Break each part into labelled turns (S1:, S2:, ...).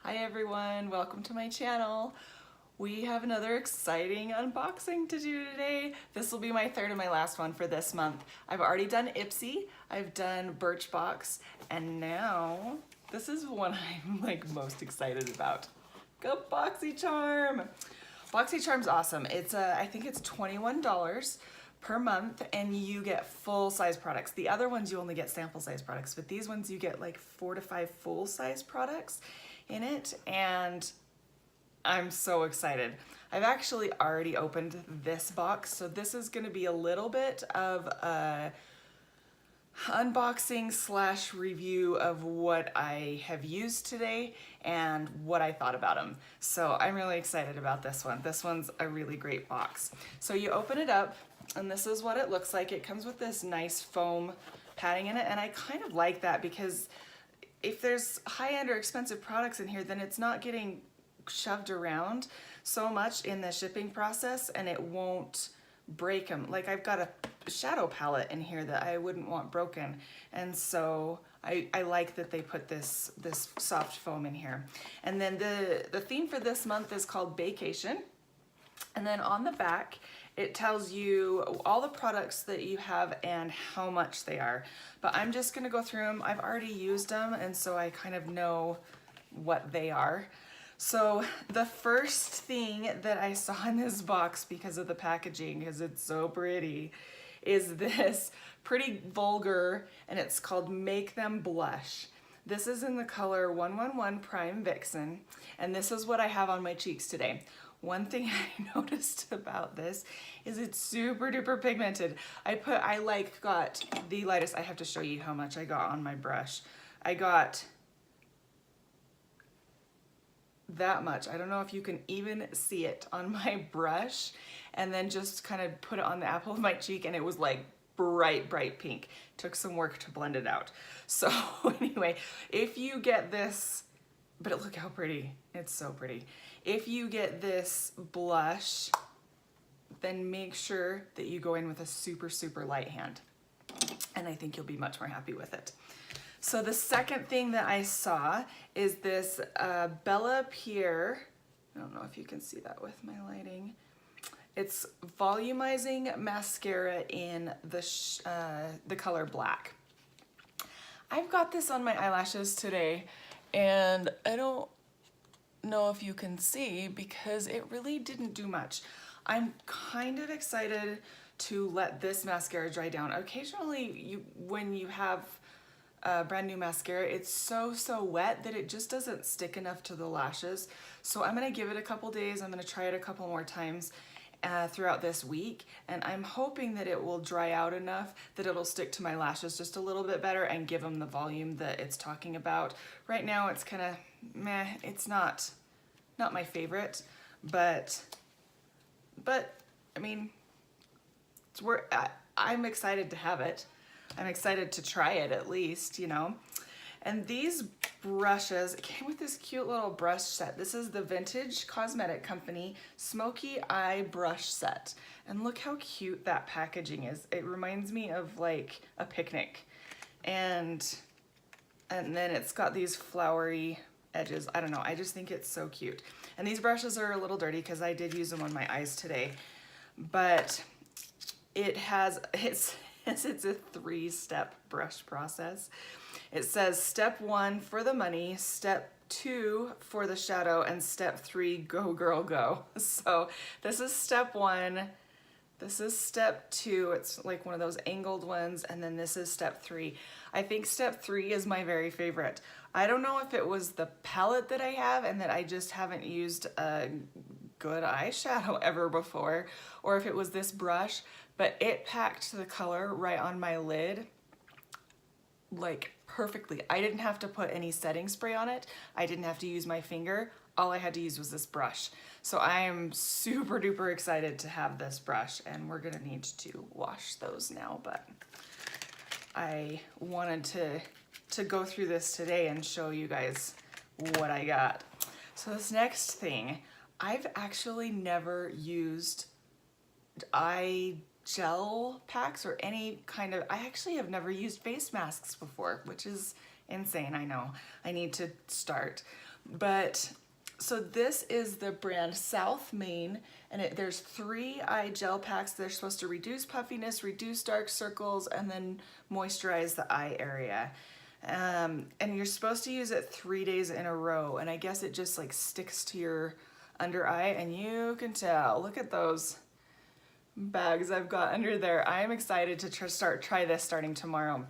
S1: Hi everyone, welcome to my channel. We have another exciting unboxing to do today. This will be my third and my last one for this month. I've already done Ipsy, I've done Birchbox, and now this is one I'm most excited about. Go Boxy Charm! Boxy Charm's awesome. It's I think it's $21 per month and you get full size products. The other ones you only get sample size products, but these ones you get like 4 to 5 full size products in it, and I'm so excited. I've actually already opened this box, so this is going to be a little bit of a unboxing slash review of what I have used today and what I thought about them. So I'm really excited about this one. This one's a really great box. So you open it up and this is what it looks like. It comes with this nice foam padding in it, and I kind of like that because if there's high-end or expensive products in here, then it's not getting shoved around so much in the shipping process and it won't break them. Like I've got a shadow palette in here that I wouldn't want broken, and so I like that they put this soft foam in here. And then the theme for this month is called Vacation, and then on the back it tells you all the products that you have and how much they are. But I'm just gonna go through them. I've already used them, and so I kind of know what they are. So the first thing that I saw in this box, because of the packaging, because it's so pretty, is this pretty vulgar, and it's called Make Them Blush. This is in the color 111 Prime Vixen, and this is what I have on my cheeks today. One thing I noticed about this is it's super duper pigmented. I got the lightest. I have to show you how much I got on my brush. I got that much. I don't know if you can even see it on my brush, and then just kind of put it on the apple of my cheek, and it was like bright pink. Took some work to blend it out. So anyway, if you get this, but look how pretty. It's so pretty. If you get this blush, then make sure that you go in with a super light hand, and I think you'll be much more happy with it. So the second thing that I saw is this Bellápierre. I don't know if you can see that with my lighting. It's Volumizing Mascara in the color black. I've got this on my eyelashes today, and I don't know if you can see because it really didn't do much. I'm kind of excited to let this mascara dry down. Occasionally, when you have a brand new mascara, it's so wet that it just doesn't stick enough to the lashes. So I'm gonna give it a couple days. I'm gonna try it a couple more times throughout this week, and I'm hoping that it will dry out enough that it'll stick to my lashes just a little bit better and give them the volume that it's talking about. Right now it's kind of meh. It's not my favorite, but I mean, I'm excited to have it. I'm excited to try it at least, you know. And these brushes, it came with this cute little brush set. This is the Vintage Cosmetic Company Smokey Eye Brush Set. And look how cute that packaging is. It reminds me of like a picnic. And then it's got these flowery edges. I don't know, I just think it's so cute. And these brushes are a little dirty because I did use them on my eyes today. But it's a 3-step brush process. It says step 1 for the money, step 2 for the shadow, and step 3 go girl go. So this is step 1, this is step 2, it's like one of those angled ones, and then this is step 3. I think step 3 is my very favorite. I don't know if it was the palette that I have and that I just haven't used a good eyeshadow ever before, or if it was this brush, but it packed the color right on my lid like perfectly. I didn't have to put any setting spray on it. I didn't have to use my finger. All I had to use was this brush. So I am super duper excited to have this brush, and we're gonna need to wash those now, but I wanted to go through this today and show you guys what I got. So this next thing, I've actually never used eye gel packs or any kind of, I actually have never used face masks before, which is insane, I know. I need to start. But so this is the brand South Main, and there's 3 eye gel packs. They're supposed to reduce puffiness, reduce dark circles, and then moisturize the eye area. And you're supposed to use it 3 days in a row, and I guess it just like sticks to your under eye, and you can tell. Look at those bags I've got under there. I'm excited to try this starting tomorrow.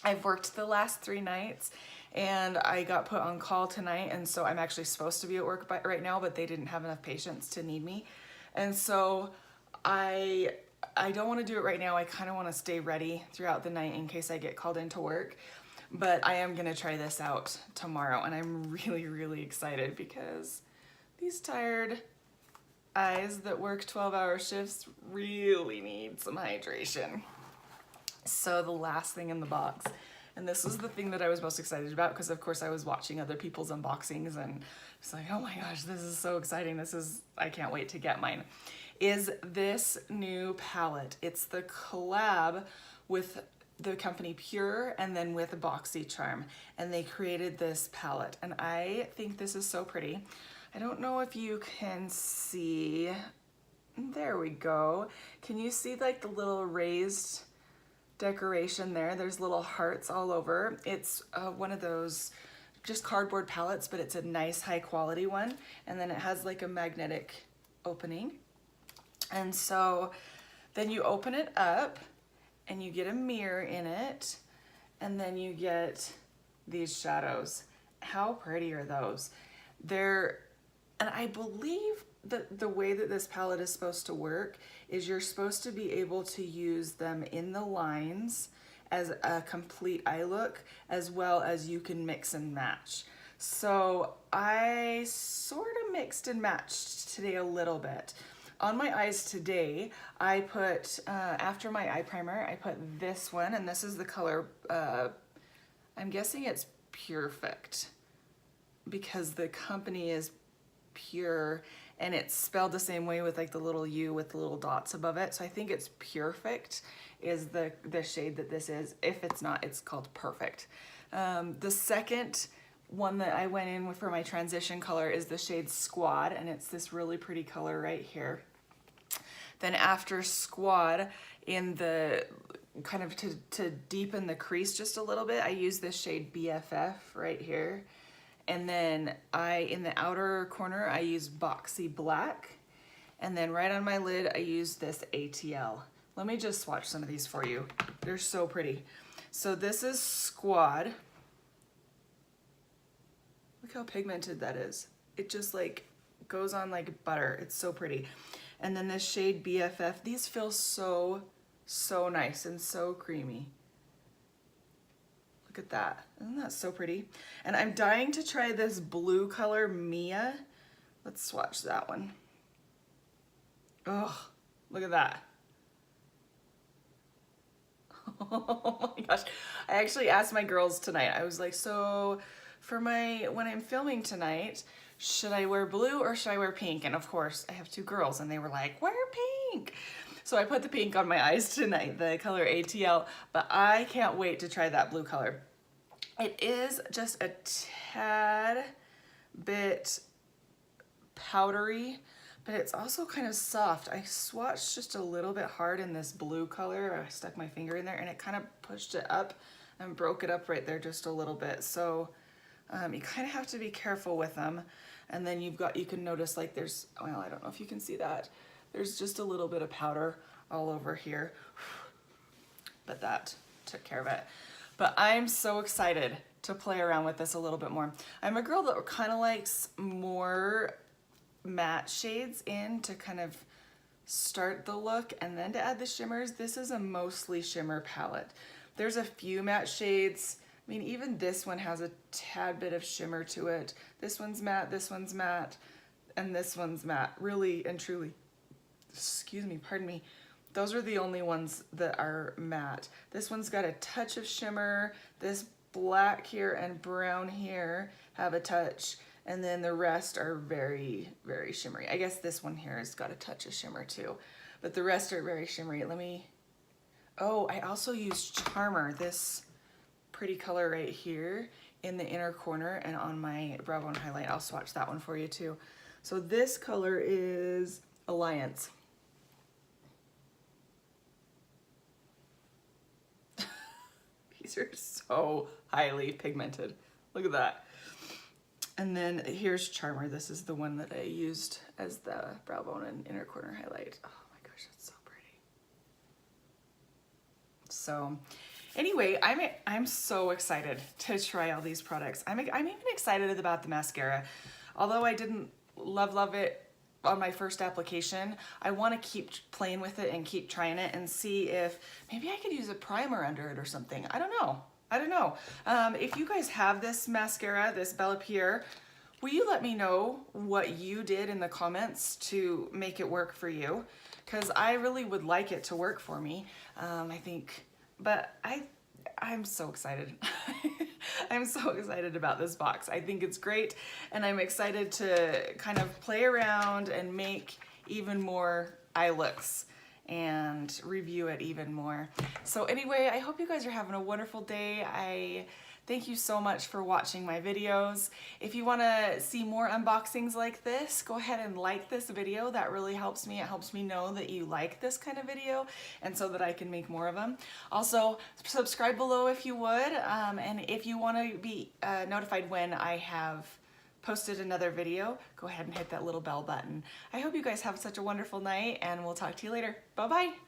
S1: I've worked the last 3 nights, and I got put on call tonight, and so I'm actually supposed to be at work right now, but they didn't have enough patients to need me. And so I don't want to do it right now. I kind of want to stay ready throughout the night in case I get called into work. But I am going to try this out tomorrow, and I'm really, really excited because these tired eyes that work 12-hour shifts really need some hydration. So the last thing in the box, and this was the thing that I was most excited about because of course I was watching other people's unboxings and it's like, oh my gosh, this is so exciting. I can't wait to get mine, is this new palette. It's the collab with the company Pure and then with Boxy Charm, and they created this palette, and I think this is so pretty. I don't know if you can see, there we go. Can you see like the little raised decoration there? There's little hearts all over. It's one of those just cardboard palettes, but it's a nice high quality one. And then it has like a magnetic opening. And so then you open it up and you get a mirror in it, and then you get these shadows. How pretty are those? And I believe that the way that this palette is supposed to work is you're supposed to be able to use them in the lines as a complete eye look, as well as you can mix and match. So I sort of mixed and matched today a little bit. On my eyes today, I put, after my eye primer, I put this one, and this is the color, I'm guessing it's Pürfect, because the company is Pure, and it's spelled the same way with like the little U with the little dots above it. So I think it's Pürfect is the shade that this is. If it's not, it's called Perfect. The second one that I went in with for my transition color is the shade Squad, and it's this really pretty color right here. Then after Squad, in the kind of to deepen the crease just a little bit, I use this shade BFF right here. And then in the outer corner, I use Boxy Black. And then right on my lid, I use this ATL. Let me just swatch some of these for you. They're so pretty. So this is Squad. Look how pigmented that is. It just like goes on like butter. It's so pretty. And then this shade BFF. These feel so, so nice and so creamy. Look at that. Isn't that so pretty? And I'm dying to try this blue color, Mia. Let's swatch that one. Oh, look at that. Oh my gosh. I actually asked my girls tonight. I was like, so for when I'm filming tonight, should I wear blue or should I wear pink? And of course, I have 2 girls and they were like, wear pink. So I put the pink on my eyes tonight, the color ATL, but I can't wait to try that blue color. It is just a tad bit powdery, but it's also kind of soft. I swatched just a little bit hard in this blue color. I stuck my finger in there and it kind of pushed it up and broke it up right there just a little bit. So you kind of have to be careful with them. And then you can notice like there's, well, I don't know if you can see that. There's just a little bit of powder all over here, but that took care of it. But I'm so excited to play around with this a little bit more. I'm a girl that kind of likes more matte shades in to kind of start the look and then to add the shimmers. This is a mostly shimmer palette. There's a few matte shades. I mean, even this one has a tad bit of shimmer to it. This one's matte, and this one's matte, really and truly. Excuse me, pardon me. Those are the only ones that are matte. This one's got a touch of shimmer. This black here and brown here have a touch, and then the rest are very, very shimmery. I guess this one here has got a touch of shimmer too, but the rest are very shimmery. Oh, I also used Charmer, this pretty color right here. in the inner corner and on my brow bone highlight. I'll swatch that one for you too. So this color is Alliance. These are so highly pigmented. Look at that. And then here's Charmer. This is the one that I used as the brow bone and inner corner highlight. Oh my gosh, that's so pretty. So anyway, I'm so excited to try all these products. I'm even excited about the mascara. Although I didn't love it on my first application, I want to keep playing with it and keep trying it and see if maybe I could use a primer under it or something. I don't know. If you guys have this mascara, this Bellápierre, will you let me know what you did in the comments to make it work for you? Because I really would like it to work for me. I think, but I'm so excited. I'm so excited about this box. I think it's great, and I'm excited to kind of play around and make even more eye looks and review it even more. So anyway, I hope you guys are having a wonderful day. I thank you so much for watching my videos. If you want to see more unboxings like this, go ahead and like this video. That really helps me. It helps me know that you like this kind of video, and so that I can make more of them. Also, subscribe below if you would, and if you want to be notified when I have posted another video, go ahead and hit that little bell button. I hope you guys have such a wonderful night, and we'll talk to you later. Bye-bye.